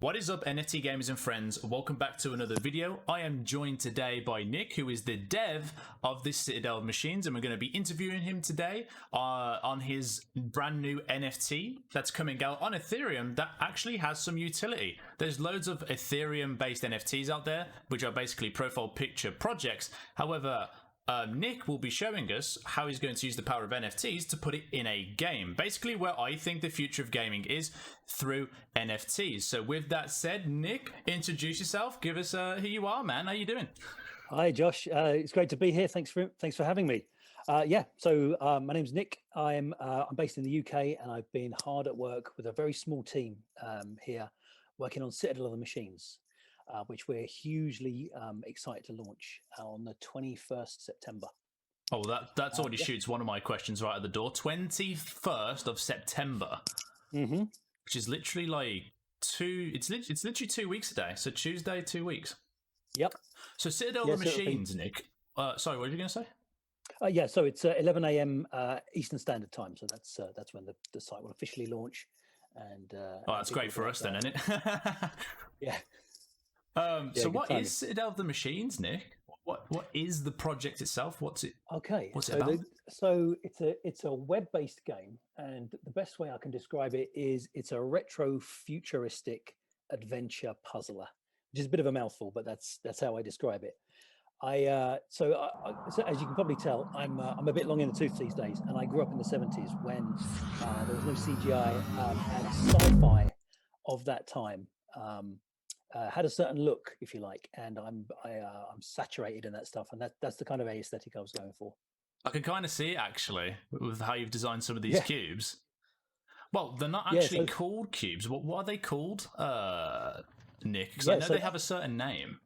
What is up, NFT gamers and friends? Welcome back to another video. I am joined today by Nick, who is the dev of this Citadel of machines, and we're going to be interviewing him today on his brand new NFT that's coming out on Ethereum that actually has some utility. There's loads of Ethereum-based NFTs out there, which are basically profile picture projects. However, Nick will be showing us how he's going to use the power of NFTs to put it in a game. Basically, where I think the future of gaming is through NFTs. So with that said, Nick, introduce yourself. Give us who you are, man. How you doing? Hi, Josh. It's great to be here. Thanks for having me. So my name's Nick. I'm based in the UK, and I've been hard at work with a very small team here, working on Citadel of the Machines. Which we're hugely excited to launch on the 21st September. Oh, that's already shoots one of my questions right at the door. 21st of September, which is literally like it's literally 2 weeks today. So Tuesday, 2 weeks. Yep. So Citadel of the Machines, Nick. Sorry, what were you going to say? So it's 11 a.m. Eastern Standard Time. So that's when the site will officially launch. And that's great for us then, isn't it? Yeah. So what is Citadel of the Machines, Nick? What is the project itself? What's it? Okay. What's it about? So it's a web-based game, and the best way I can describe it is it's a retro futuristic adventure puzzler, which is a bit of a mouthful, but that's how I describe it. So as you can probably tell, I'm a bit long in the tooth these days, and I grew up in the 70s when there was no CGI, and sci-fi of that time had a certain look, if you like, and I'm saturated in that stuff, and that's the kind of aesthetic I was going for. I can kind of see it actually with how you've designed some of these cubes. Well, they're not actually called cubes. What are they called, Nick? Because I know they have a certain name.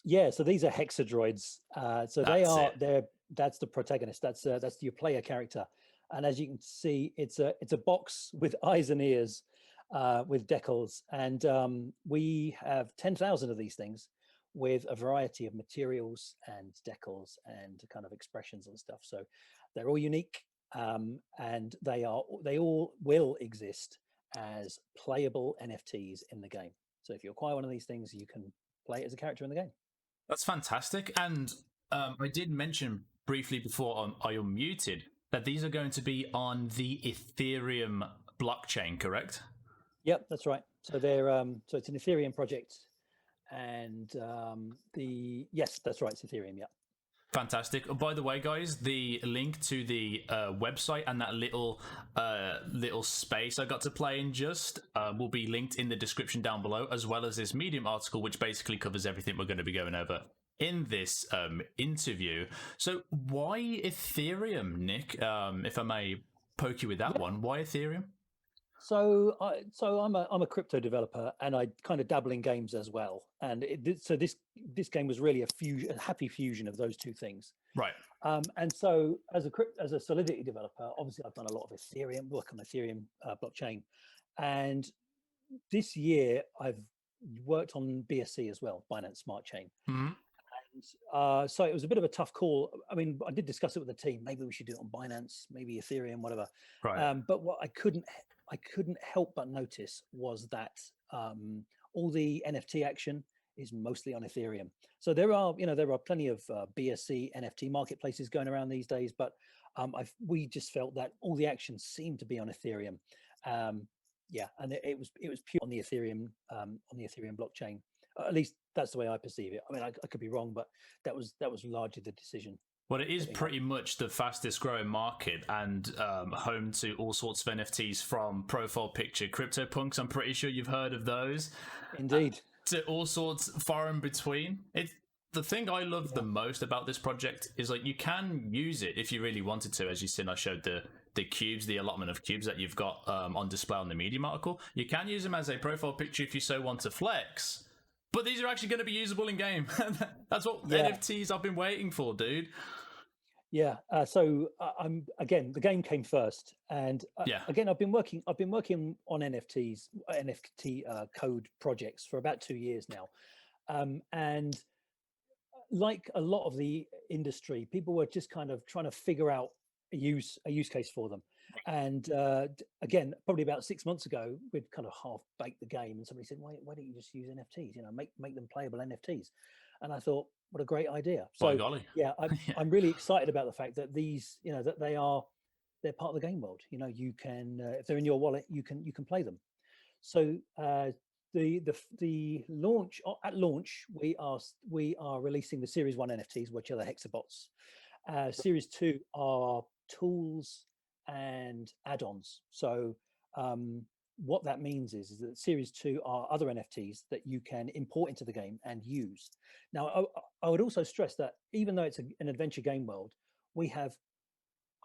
Yeah, so these are hexadroids. That's the protagonist. That's your player character, and as you can see, it's a box with eyes and ears. With Decals, and we have 10,000 of these things with a variety of materials and decals and kind of expressions and stuff. So they're all unique, and they all will exist as playable NFTs in the game. So if you acquire one of these things, you can play it as a character in the game. That's fantastic. And I did mention briefly before I unmuted that these are going to be on the Ethereum blockchain, correct? Yep, that's right. So they're so it's an Ethereum project, and yes, that's right, it's Ethereum. Yeah. Fantastic. By the way, guys, the link to the website and that little space I got to play in just will be linked in the description down below, as well as this Medium article, which basically covers everything we're going to be going over in this interview. So why Ethereum, Nick? If I may poke you with that one, why Ethereum? So I'm a crypto developer, and I kind of dabble in games as well. And so this game was really a happy fusion of those two things. Right. And so as a Solidity developer, obviously I've done a lot of Ethereum work on Ethereum blockchain, and this year I've worked on BSC as well, Binance Smart Chain. Mm-hmm. And so it was a bit of a tough call. I mean, I did discuss it with the team. Maybe we should do it on Binance, maybe Ethereum, whatever. Right. But what I couldn't help but notice was that all the NFT action is mostly on Ethereum. So there are plenty of BSC NFT marketplaces going around these days, but we just felt that all the action seemed to be on Ethereum. And it was pure on the Ethereum blockchain. At least that's the way I perceive it. I mean, I could be wrong, but that was largely the decision. Well, it is pretty much the fastest growing market, and home to all sorts of NFTs, from profile picture CryptoPunks. I'm pretty sure you've heard of those. Indeed. To all sorts far in between. The thing I love the most about this project is, like, you can use it if you really wanted to. As you said, I showed the cubes, the allotment of cubes that you've got on display on the Medium article. You can use them as a profile picture if you so want to flex. But these are actually going to be usable in game. That's what NFTs I've been waiting for, dude. Yeah. So the game came first, and again, I've been working on NFT code projects for about 2 years now, and like a lot of the industry, people were just kind of trying to figure out a use case for them. And again, probably about 6 months ago, we'd kind of half baked the game, and somebody said, why don't you just use NFTs? You know, make them playable NFTs. And I thought, what a great idea. By So golly. yeah, Yeah. I'm really excited about the fact that these, you know, that they're part of the game world. You know, you can if they're in your wallet, you can play them. So the launch at launch, we are releasing the Series 1 NFTs, which are the hexabots. Series 2 are tools and add-ons. So what that means is that Series 2 are other NFTs that you can import into the game and use. Now, I would also stress that even though it's an adventure game world,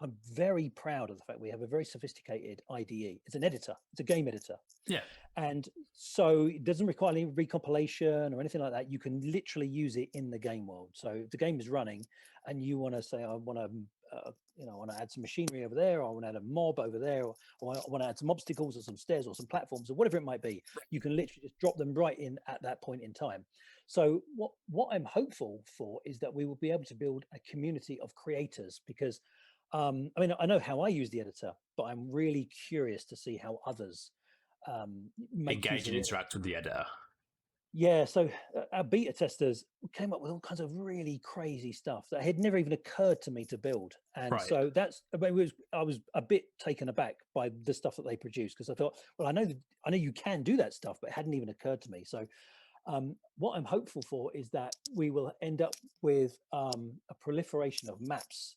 I'm very proud of the fact we have a very sophisticated IDE. It's an editor. It's a game editor. Yeah. And so it doesn't require any recompilation or anything like that. You can literally use it in the game world. So if the game is running and you want to say, I want to, I want to add some machinery over there, or I want to add a mob over there, or I want to add some obstacles or some stairs or some platforms or whatever it might be, you can literally just drop them right in at that point in time. So what I'm hopeful for is that we will be able to build a community of creators, because I mean, I know how I use the editor, but I'm really curious to see how others Engage and interact with the editor. Yeah, so our beta testers came up with all kinds of really crazy stuff that had never even occurred to me to build, and so I was a bit taken aback by the stuff that they produced, because I thought, well, I know you can do that stuff, but it hadn't even occurred to me. So what I'm hopeful for is that we will end up with a proliferation of maps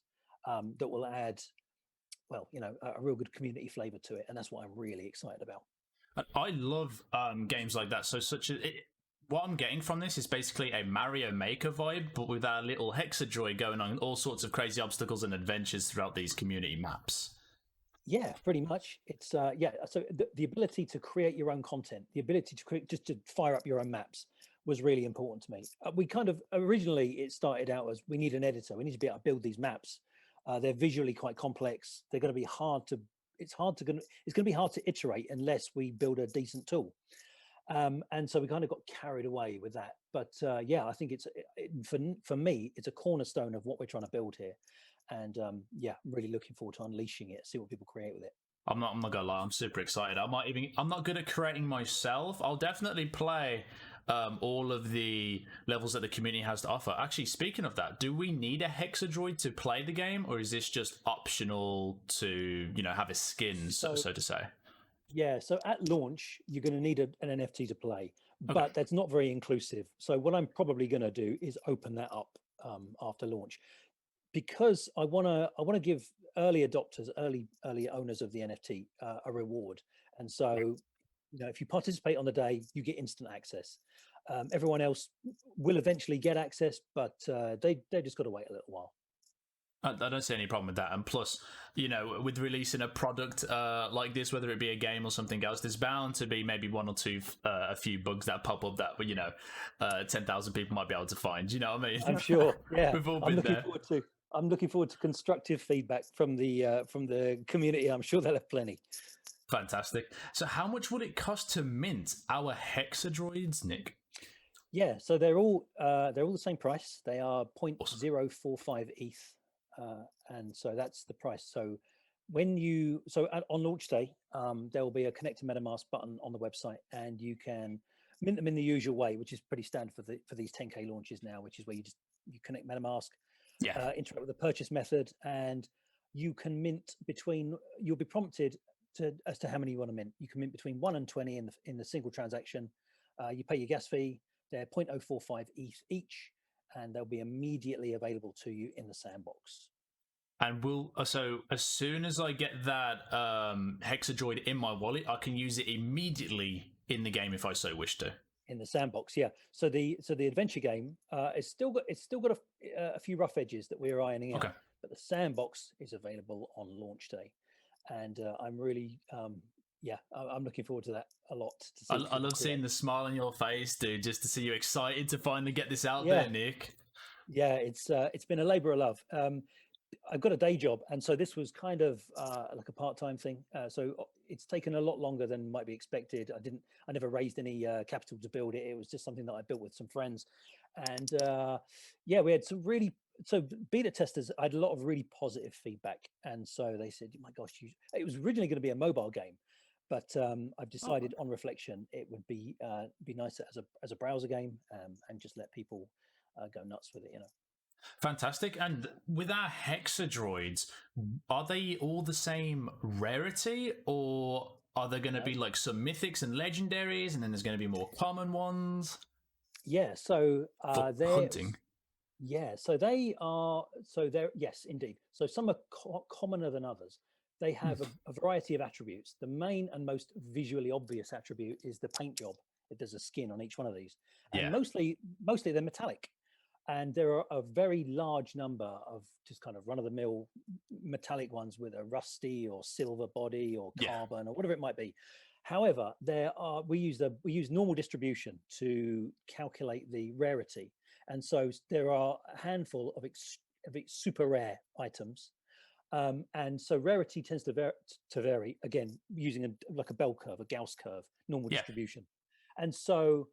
that will add, well, you know, a real good community flavor to it, and that's what I'm really excited about. I love games like that. So what I'm getting from this is basically a Mario Maker vibe, but with our little Hexadroid going on all sorts of crazy obstacles and adventures throughout these community maps. Yeah, pretty much. It's yeah. So the ability to create your own content, the ability to create, just to fire up your own maps, was really important to me. We kind of originally, it started out as, we need an editor. We need to be able to build these maps. They're visually quite complex. They're going to be hard to. It's going to be hard to iterate unless we build a decent tool. And so we kind of got carried away with that. But yeah, I think for me, it's a cornerstone of what we're trying to build here. And yeah, I'm really looking forward to unleashing it, see what people create with it. I'm not gonna lie, I'm super excited. I'm not good at creating myself. I'll definitely play all of the levels that the community has to offer. Actually, speaking of that, do we need a Hexadroid to play the game, or is this just optional to, you know, have a skin, so to say? Yeah, so at launch, you're going to need an NFT to play, but that's not very inclusive. So what I'm probably going to do is open that up after launch, because I want to give early adopters, early owners of the NFT a reward. And so, you know, if you participate on the day, you get instant access. Everyone else will eventually get access, but they just got to wait a little while. I don't see any problem with that. And plus, you know, with releasing a product like this, whether it be a game or something else, there's bound to be maybe one or two, a few bugs that pop up that, you know, 10,000 people might be able to find. You know what I mean? I'm sure. Yeah, We've all been there. I'm looking forward to constructive feedback from the community. I'm sure they'll have plenty. Fantastic. So how much would it cost to mint our Hexadroids, Nick? Yeah, so they're all the same price. They are 0.045 ETH. And so that's the price. So on launch day, there will be a connect to MetaMask button on the website, and you can mint them in the usual way, which is pretty standard for these 10K launches now, which is where you connect MetaMask, interact with the purchase method, and you can mint you'll be prompted as to how many you want to mint. You can mint between 1 and 20 in the single transaction. You pay your gas fee. They're 0.045 ETH each, and they'll be immediately available to you in the sandbox. And so as soon as I get that Hexadroid in my wallet, I can use it immediately in the game if I so wish to. In the sandbox, yeah. So the adventure game it's still got a few rough edges that we're ironing out, but the sandbox is available on launch day, and I'm really I'm looking forward to that a lot. I love seeing the smile on your face, dude, just to see you excited to finally get this out there, Nick. Yeah, it's been a labor of love. I've got a day job, and so this was kind of like a part-time thing. So it's taken a lot longer than might be expected. I never raised any capital to build it. It was just something that I built with some friends, and we had some really so beta testers, I had a lot of really positive feedback, and so they said, "My gosh, it was originally going to be a mobile game, but I've decided on reflection it would be nicer as a browser game, and just let people go nuts with it, you know." Fantastic. And with our hexadroids, are they all the same rarity, or are there going to be like some mythics and legendaries, and then there's going to be more common ones? Yeah, so For they're hunting. yeah, so they are so they're yes, indeed. So some are commoner than others. They have a variety of attributes. The main and most visually obvious attribute is the paint job. There's a skin on each one of these, and Yeah. mostly they're metallic. And there are a very large number of just kind of run-of-the-mill metallic ones with a rusty or silver body or Yeah. carbon or whatever it might be. However, we use normal distribution to calculate the rarity, and so there are a handful of super rare items, and so rarity tends to vary again using like a bell curve, a Gauss curve, normal Yeah. distribution, and so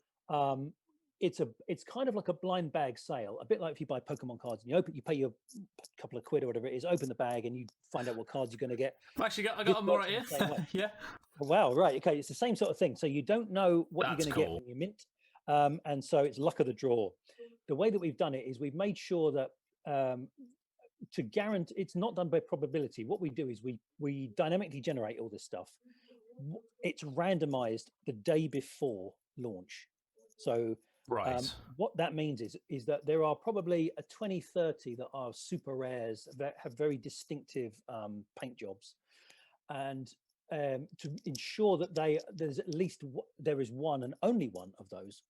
it's kind of like a blind bag sale, a bit like if you buy Pokemon cards and you pay your couple of quid or whatever it is, open the bag and you find out what cards you're going to get. I've actually I got them right here. Yeah. Wow, right, okay, it's the same sort of thing. So you don't know what you're going to get when you mint, and so it's luck of the draw. The way that we've done it is we've made sure that to guarantee it's not done by probability. What we do is we dynamically generate all this stuff. It's randomized the day before launch. So what that means is that there are probably a 20-30 that are super rares that have very distinctive paint jobs, and to ensure that there is one and only one of those,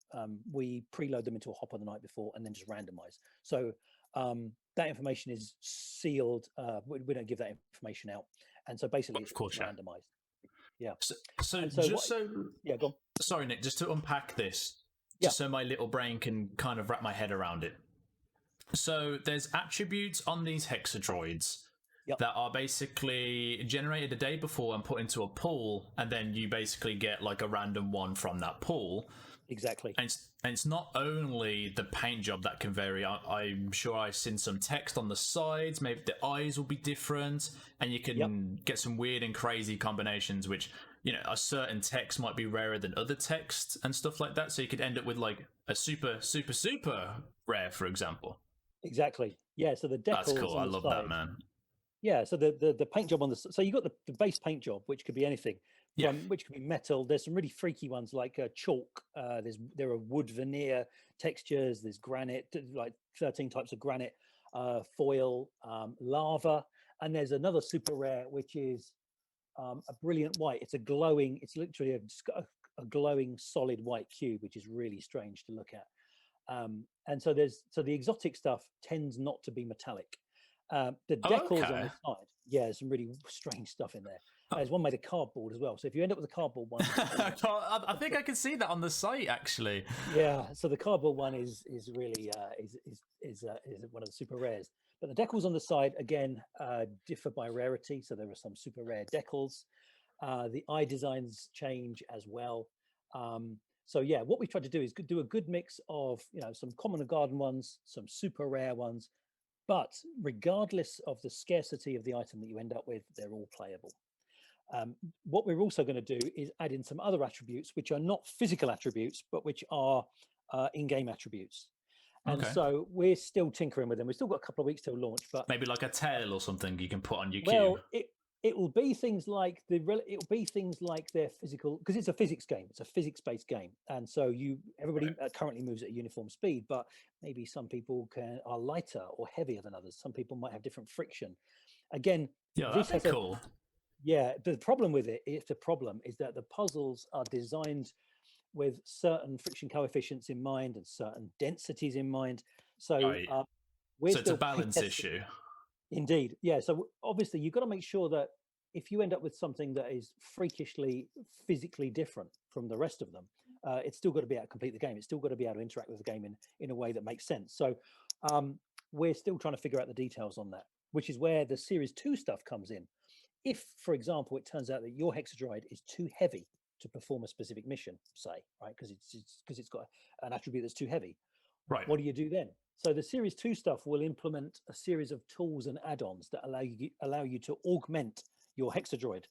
we preload them into a hopper the night before and then just randomize. So that information is sealed. We don't give that information out, and so basically it's randomized. Yeah. Yeah, go on. Sorry, Nick, just to unpack this, just so my little brain can kind of wrap my head around it. So there's attributes on these hexadroids that are basically generated a day before and put into a pool, and then you basically get like a random one from that pool. Exactly. And it's not only the paint job that can vary. I'm sure I've seen some text on the sides. Maybe the eyes will be different, and you can get some weird and crazy combinations, which, you know, a certain text might be rarer than other text and stuff like that. So you could end up with like a super, super, super rare, for example. Exactly. Yeah. So the decals. That's cool. I love that, man. Yeah. So the paint job on the so you got the base paint job, which could be anything. Which could be metal. There's some really freaky ones like chalk. There are wood veneer textures. There's granite, like 13 types of granite, foil, lava, and there's another super rare which is a brilliant white. It's literally a glowing solid white cube, which is really strange to look at. And so the exotic stuff tends not to be metallic. The decals on the side, there's some really strange stuff in there. There's one made of cardboard as well. So if you end up with a cardboard one, I think I can see that on the site actually. Yeah. So the cardboard one is really one of the super rares. But the decals on the side again differ by rarity. So there are some super rare decals. The eye designs change as well. So yeah, what we tried to do is do a good mix of, you know, some common and garden ones, some super rare ones, but regardless of the scarcity of the item that you end up with, they're all playable. What we're also going to do is add in some other attributes, which are not physical attributes, but which are in-game attributes. And so we're still tinkering with them. We've still got a couple of weeks till launch, but maybe like a tail or something you can put on your cube. Well, it will be things like their physical, because it's a physics game. It's a physics-based game, and so everybody currently moves at a uniform speed, but maybe some people are lighter or heavier than others. Some people might have different friction. Again, this has cool. Yeah, the problem with it, is that the puzzles are designed with certain friction coefficients in mind and certain densities in mind. So it's a balance issue. Indeed, yeah. So obviously you've got to make sure that if you end up with something that is freakishly physically different from the rest of them, it's still got to be able to complete the game. It's still got to be able to interact with the game in a way that makes sense. So we're still trying to figure out the details on that, which is where the Series 2 stuff comes in. If, for example, it turns out that your hexadroid is too heavy to perform a specific mission, say, right, because it's got an attribute that's too heavy, Right. What do you do then? So the Series 2 stuff will implement a series of tools and add-ons that allow you to augment your Hexadroid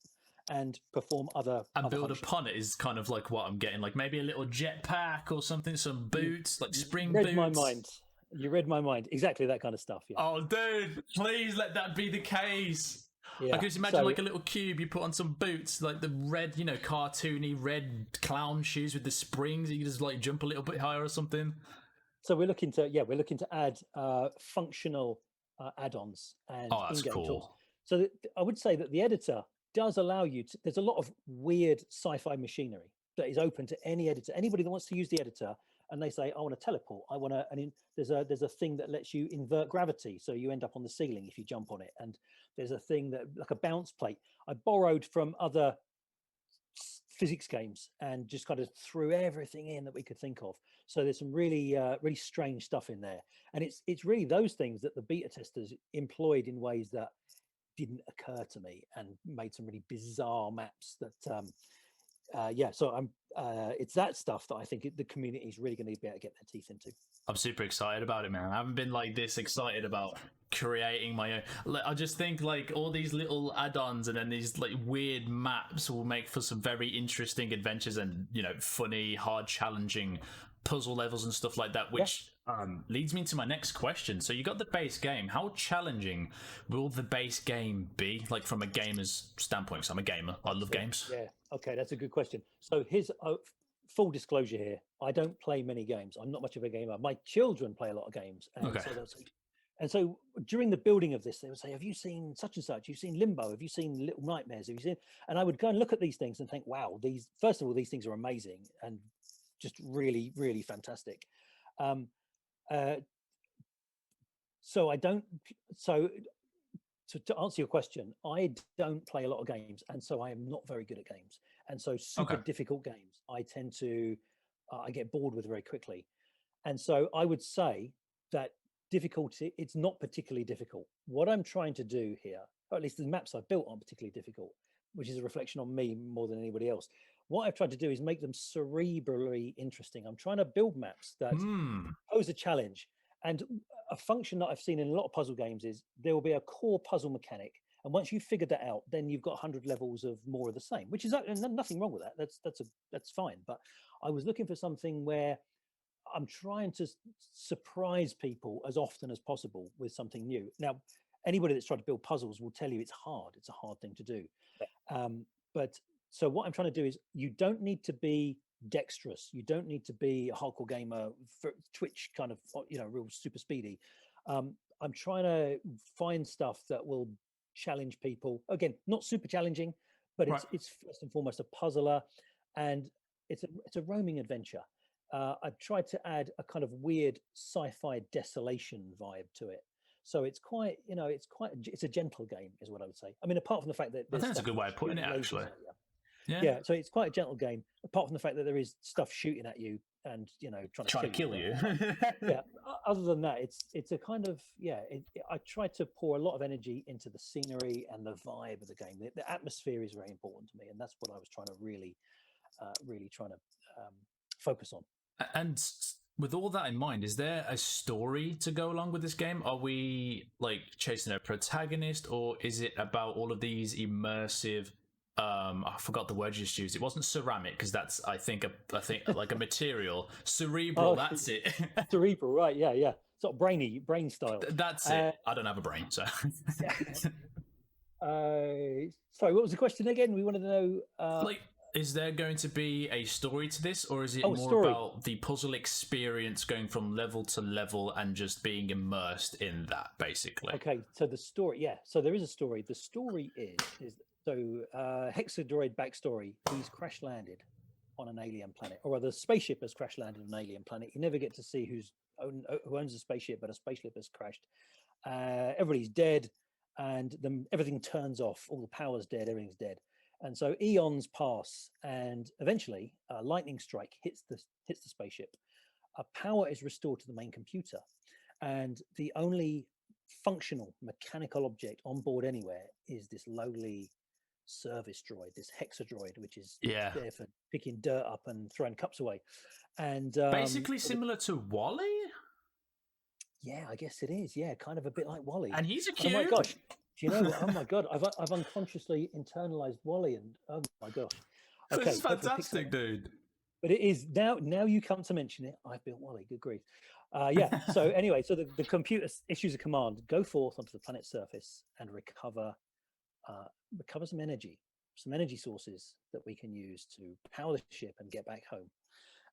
and perform other build functions. upon it is kind of like what I'm getting, like maybe a little jetpack or something, some boots, like spring read boots. my mind. You read my mind. Exactly that kind of stuff. Yeah. Oh, dude, please let that be the case. Yeah. I can just imagine like a little cube you put on some boots, like the red, cartoony red clown shoes with the springs. You can just like jump a little bit higher or something. So we're looking to add functional add-ons and in-game tools. So I would say that the editor does allow you to. There's a lot of weird sci-fi machinery that is open to any editor. Anybody that wants to use the editor and they say, I want to teleport. I want to. And there's a thing that lets you invert gravity, so you end up on the ceiling if you jump on it. And there's a thing that like a bounce plate. I borrowed from other physics games and just kind of threw everything in that we could think of. So there's some really really strange stuff in there, and it's really those things that the beta testers employed in ways that didn't occur to me and made some really bizarre maps that so I'm it's that stuff that I think the community is really going to be able to get their teeth into. I'm super excited about it, man. I haven't been like this excited about creating my own. I just think like all these little add-ons and then these like weird maps will make for some very interesting adventures and funny, hard, challenging puzzle levels and stuff like that, which leads me to my next question. So you got the base game. How challenging will the base game be, like from a gamer's standpoint? Because I'm a gamer. I love games. Yeah. Okay, that's a good question. So here's full disclosure here. I don't play many games. I'm not much of a gamer. My children play a lot of games. And okay. So during the building of this, they would say, have you seen such and such? You've seen Limbo? Have you seen Little Nightmares? Have you seen? And I would go and look at these things and think, wow, first of all, these things are amazing and just really, really fantastic. So to answer your question, I don't play a lot of games, and so I am not very good at games. And so super difficult games, I tend to, I get bored with very quickly. And so I would say that difficulty, it's not particularly difficult. What I'm trying to do here, or at least the maps I've built aren't particularly difficult, which is a reflection on me more than anybody else. What I've tried to do is make them cerebrally interesting. I'm trying to build maps that pose a challenge. And a function that I've seen in a lot of puzzle games is there will be a core puzzle mechanic. And once you've figured that out, then you've got 100 levels of more of the same, which is nothing wrong with that. That's fine. But I was looking for something where I'm trying to surprise people as often as possible with something new. Now, anybody that's tried to build puzzles will tell you it's hard. It's a hard thing to do. But so what I'm trying to do is you don't need to be dexterous. You don't need to be a hardcore gamer for Twitch kind of, real super speedy. I'm trying to find stuff that will challenge people. Again, not super challenging, but it's first and foremost a puzzler, and it's a roaming adventure. I've tried to add a kind of weird sci-fi desolation vibe to it. So it's quite, it's a gentle game is what I would say. I mean, apart from the fact that I think that's a good way of putting it, actually. Yeah, so it's quite a gentle game, apart from the fact that there is stuff shooting at you and trying to kill you. Yeah. Other than that, it's a kind of I try to pour a lot of energy into the scenery and the vibe of the game. The atmosphere is very important to me, and that's what I was trying to really focus on. And with all that in mind, is there a story to go along with this game? Are we like chasing a protagonist, or is it about all of these immersive? I forgot the word you just used. It wasn't ceramic because that's I think like a material. Cerebral. That's it. Cerebral, right? Yeah. Sort of brain style. That's it. I don't have a brain, so. Sorry, what was the question again? We wanted to know. Is there going to be a story to this, or is it more about the puzzle experience going from level to level and just being immersed in that, basically? Okay, so the story, so there is a story. The story is Hexadroid backstory. He's crash landed on an alien planet, or rather, the spaceship has crash landed on an alien planet. You never get to see who owns the spaceship, but a spaceship has crashed. Everybody's dead, and everything turns off. All the power's dead. Everything's dead. And so eons pass, and eventually a lightning strike hits the spaceship. Power is restored to the main computer, and the only functional mechanical object on board anywhere is this lowly service droid, this hexadroid, which is there for picking dirt up and throwing cups away. And basically similar to WALL-E. Yeah, I guess it is. Yeah, kind of a bit like Wally. And he's a Oh my cube. gosh. Do you know what? Oh my God. I've unconsciously internalized Wally, and oh my gosh. Okay, This is fantastic, dude. but it is now you come to mention it. I've built Wally, good grief. Yeah. So anyway, so the computer issues a command: go forth onto the planet's surface and recover some energy sources that we can use to power the ship and get back home.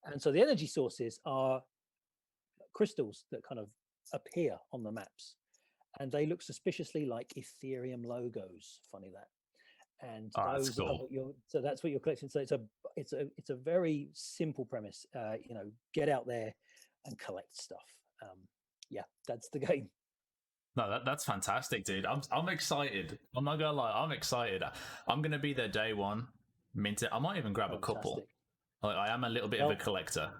And so the energy sources are crystals that kind of appear on the maps, and they look suspiciously like Ethereum logos. Funny that. And those cool. are so that's what you're collecting. So it's a very simple premise. Get out there and collect stuff. Yeah, that's the game. No, that's fantastic, dude. I'm excited. I'm not gonna lie, I'm excited. I'm gonna be there day one. Mint it. I might even grab a couple. Like, I am a little bit of a collector.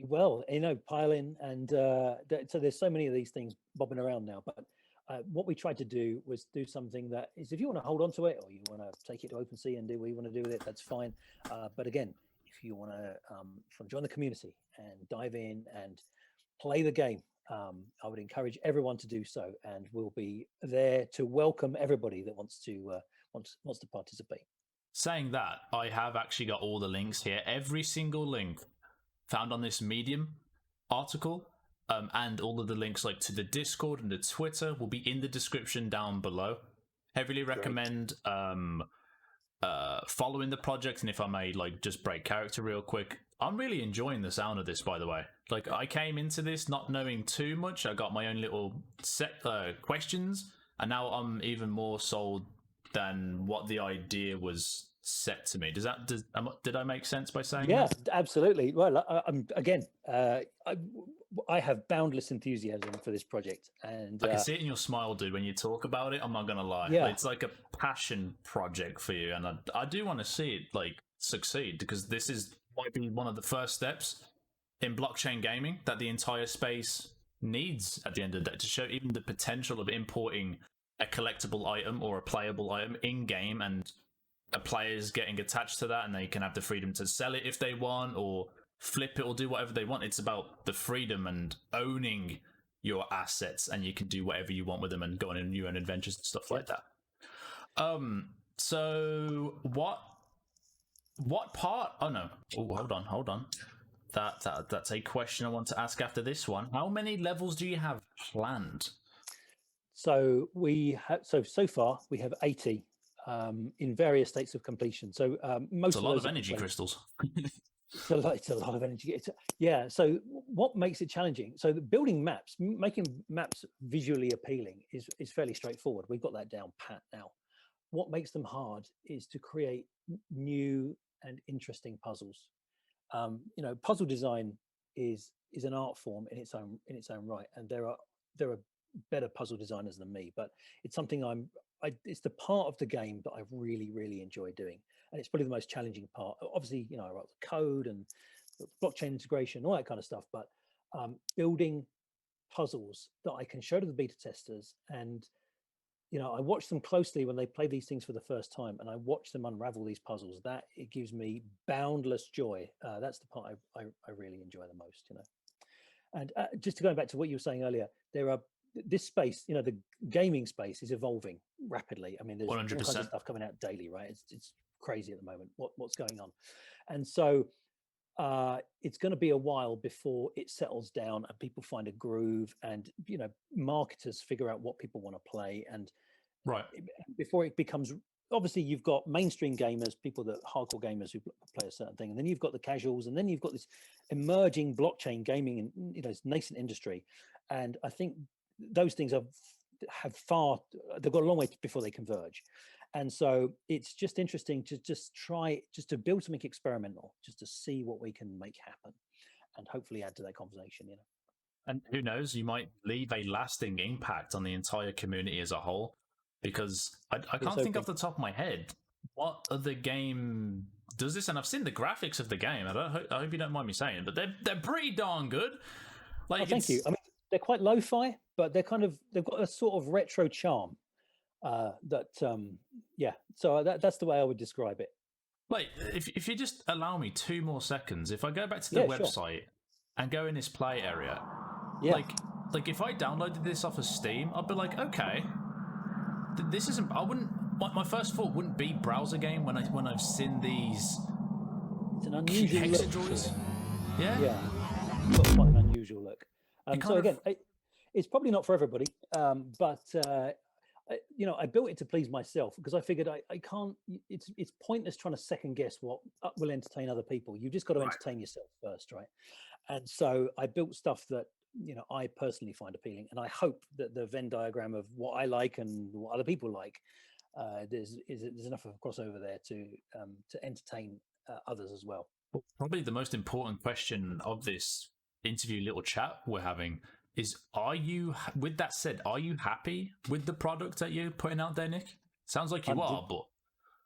Well, pile in, and so there's so many of these things bobbing around now. But what we tried to do was do something that is, if you want to hold on to it or you want to take it to OpenSea and do what you want to do with it, that's fine. But again, if you want to join the community and dive in and play the game, I would encourage everyone to do so, and we'll be there to welcome everybody that wants to participate. Saying that, I have actually got all the links here. Every single link found on this Medium article, and all of the links like to the Discord and the Twitter will be in the description down below. Heavily recommend following the project. And if I may, like, just break character real quick, I'm really enjoying the sound of this, by the way. Like, I came into this not knowing too much. I got my own little set questions, and now I'm even more sold than what the idea was set to me. Did I make sense by saying that? Yeah, absolutely. Well, I have boundless enthusiasm for this project, and I can see it in your smile, dude, when you talk about it. I'm not gonna lie. Yeah. It's like a passion project for you, and I do want to see it like succeed, because this might be one of the first steps in blockchain gaming that the entire space needs at the end of the day, to show even the potential of importing a collectible item or a playable item in game, and players getting attached to that, and they can have the freedom to sell it if they want, or flip it, or do whatever they want. It's about the freedom and owning your assets, and you can do whatever you want with them and go on your own adventures and stuff like that. So what part? Oh no! Oh, hold on. That's a question I want to ask after this one. How many levels do you have planned? So so far we have 80 in various states of completion. So most it's a lot of energy crystals. It's a lot of energy. Yeah. So what makes it challenging? So building maps, making maps visually appealing is fairly straightforward. We've got that down pat now. What makes them hard is to create new and interesting puzzles. Puzzle design is an art form in its own right, and there are better puzzle designers than me, but it's something it's the part of the game that I really, really enjoy doing, and it's probably the most challenging part. Obviously, I write the code and blockchain integration, all that kind of stuff, but building puzzles that I can show to the beta testers, and I watch them closely when they play these things for the first time, and I watch them unravel these puzzles. That it gives me boundless joy. That's the part I really enjoy the most. And just to go back to what you were saying earlier, this space, the gaming space is evolving rapidly. I mean, there's 100%. All kinds of stuff coming out daily, right? It's crazy at the moment what's going on, and so it's going to be a while before it settles down and people find a groove, and marketers figure out what people want to play, and before it becomes, obviously you've got mainstream gamers, people that hardcore gamers who play a certain thing, and then you've got the casuals, and then you've got this emerging blockchain gaming and it's nascent industry, and I think those things they've got a long way before they converge. And so it's just interesting to try to build something experimental, just to see what we can make happen, and hopefully add to that conversation. And who knows, you might leave a lasting impact on the entire community as a whole, because I can't think off the top of my head what other game does this. And I've seen the graphics of the game. I hope you don't mind me saying it, but they're pretty darn good. Like, thank you. I mean, they're quite lo-fi, but they've got a sort of retro charm. So that's the way I would describe it. Like, if you just allow me 2 more seconds, if I go back to the website and go in this play area, like, like if I downloaded this off of Steam, I'd be like, okay, this isn't. I wouldn't. My first thought wouldn't be browser game when I've seen these It's an unusual look to hexadroids. it. Yeah, Yeah, it's got quite an unusual look. So of again, it's probably not for everybody, but I built it to please myself because I figured I can't. It's pointless trying to second guess what will entertain other people. You just got to right. entertain yourself first, right? And so I built stuff that I personally find appealing, and I hope that the Venn diagram of what I like and what other people like, there's enough of a crossover there to entertain others as well. Probably the most important question of this interview little chat we're having is, with that said, are you happy with the product that you're putting out there, Nick? Sounds like you are, but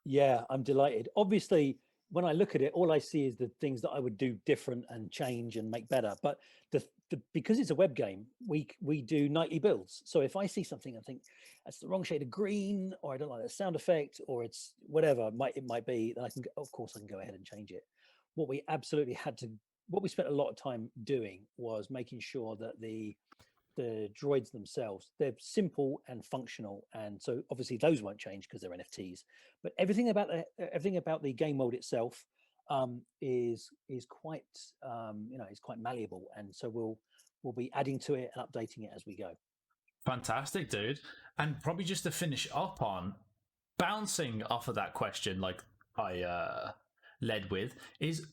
yeah, I'm delighted. Obviously, when I look at it, all I see is the things that I would do different and change and make better. But because it's a web game, we do nightly builds. So if I see something and think that's the wrong shade of green, or I don't like the sound effect, or it's whatever it might be, then of course I can go ahead and change it. What we spent a lot of time doing was making sure that the droids themselves, they're simple and functional, and so obviously those won't change because they're NFTs. But everything about the game mode itself is quite is quite malleable, and so we'll be adding to it and updating it as we go. fantastic, dude. And probably just to finish up on, bouncing off of that question, like I led with, is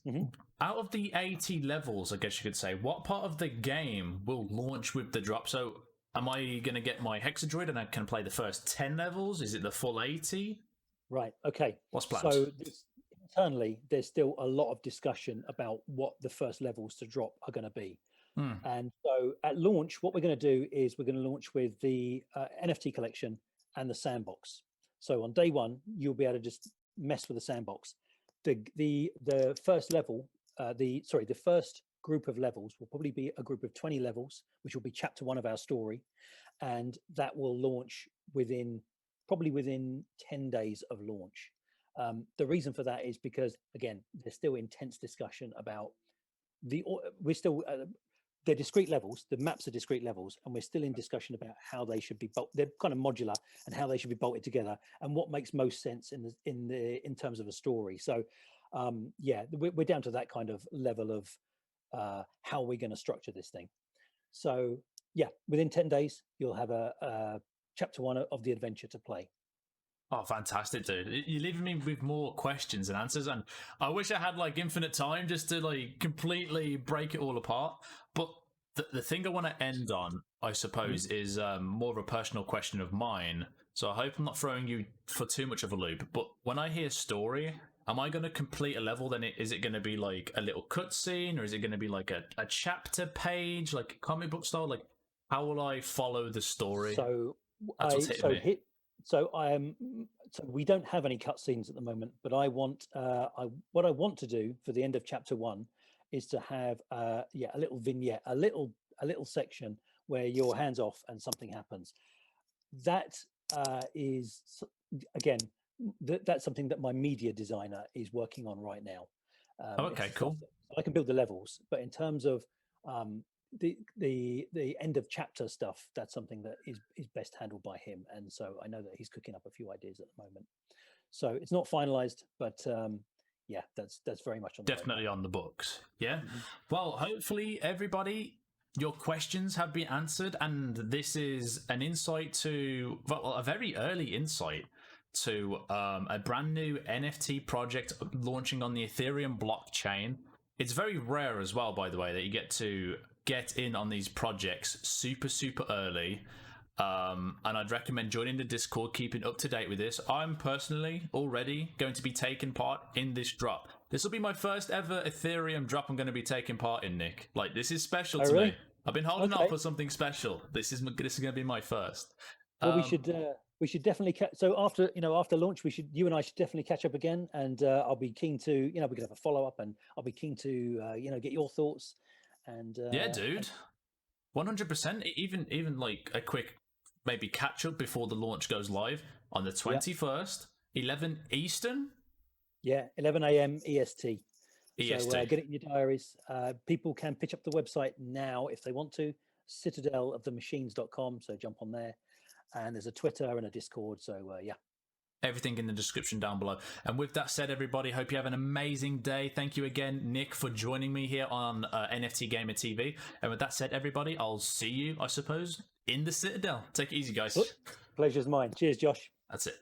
out of the 80 levels, I guess you could say, what part of the game will launch with the drop? So am I going to get my Hexadroid and I can play the first 10 levels? Is it the full 80? Right. Okay. What's planned? So internally, there's still a lot of discussion about what the first levels to drop are going to be. And so at launch, what we're going to do is we're going to launch with the NFT collection and the Sandbox. So on day one, you'll be able to just mess with the Sandbox. The first level, the first group of levels will probably be a group of 20 levels, which will be chapter 1 of our story, and that will launch probably within 10 days of launch. The reason for that is because, again, there's still intense discussion about they're discrete levels. The maps are discrete levels, and we're still in discussion about how they should be they're kind of modular, and how they should be bolted together, and what makes most sense in terms of a story. So, we're down to that kind of level of how we're going to structure this thing. So, yeah, within 10 days, you'll have a chapter 1 of the adventure to play. Oh, fantastic, dude. You're leaving me with more questions than answers, and I wish I had like infinite time just to like completely break it all apart. But the thing I want to end on, I suppose, is more of a personal question of mine. So I hope I'm not throwing you for too much of a loop. But when I hear story, am I going to complete a level? Then is it going to be like a little cutscene, or is it going to be like a chapter page, like comic book style? Like, how will I follow the story? So we don't have any cutscenes at the moment, but what I want to do for the end of chapter 1 is to have a little vignette, a little section where you're hands off and something happens. That is, again, that's something that my media designer is working on right now. Okay, cool. I can build the levels, but in terms of the end of chapter stuff, that's something that is best handled by him, and so I know that he's cooking up a few ideas at the moment. So it's not finalized, but that's very much on the definitely on the books. Yeah. Well, hopefully everybody, your questions have been answered, and this is an insight to, well, a very early insight to a brand new NFT project launching on the Ethereum blockchain. It's very rare as well, by the way, that you get to get in on these projects super early. And I'd recommend joining the Discord, keeping up to date with this. I'm personally already going to be taking part in this drop. This will be my first ever Ethereum drop I'm going to be taking part in, Nick. Like, this is special to me. I've been holding out for something special. This is going to be my first. Well, we should definitely so after launch, you and I should definitely catch up again, and I'll be keen to, we could have a follow up, and I'll be keen to get your thoughts. And yeah, dude, 100%. Even like a quick maybe catch up before the launch goes live on the 21st, 11 Eastern. Yeah, 11 a.m. EST. EST. So get it in your diaries. People can pitch up the website now if they want to. citadelofthemachines.com. So jump on there, and there's a Twitter and a Discord. So yeah. Everything in the description down below. And with that said, everybody, hope you have an amazing day. Thank you again, Nick, for joining me here on NFT Gamer TV. And with that said, everybody, I'll see you, I suppose, in the Citadel. Take it easy, guys. Pleasure's mine. Cheers, Josh. That's it.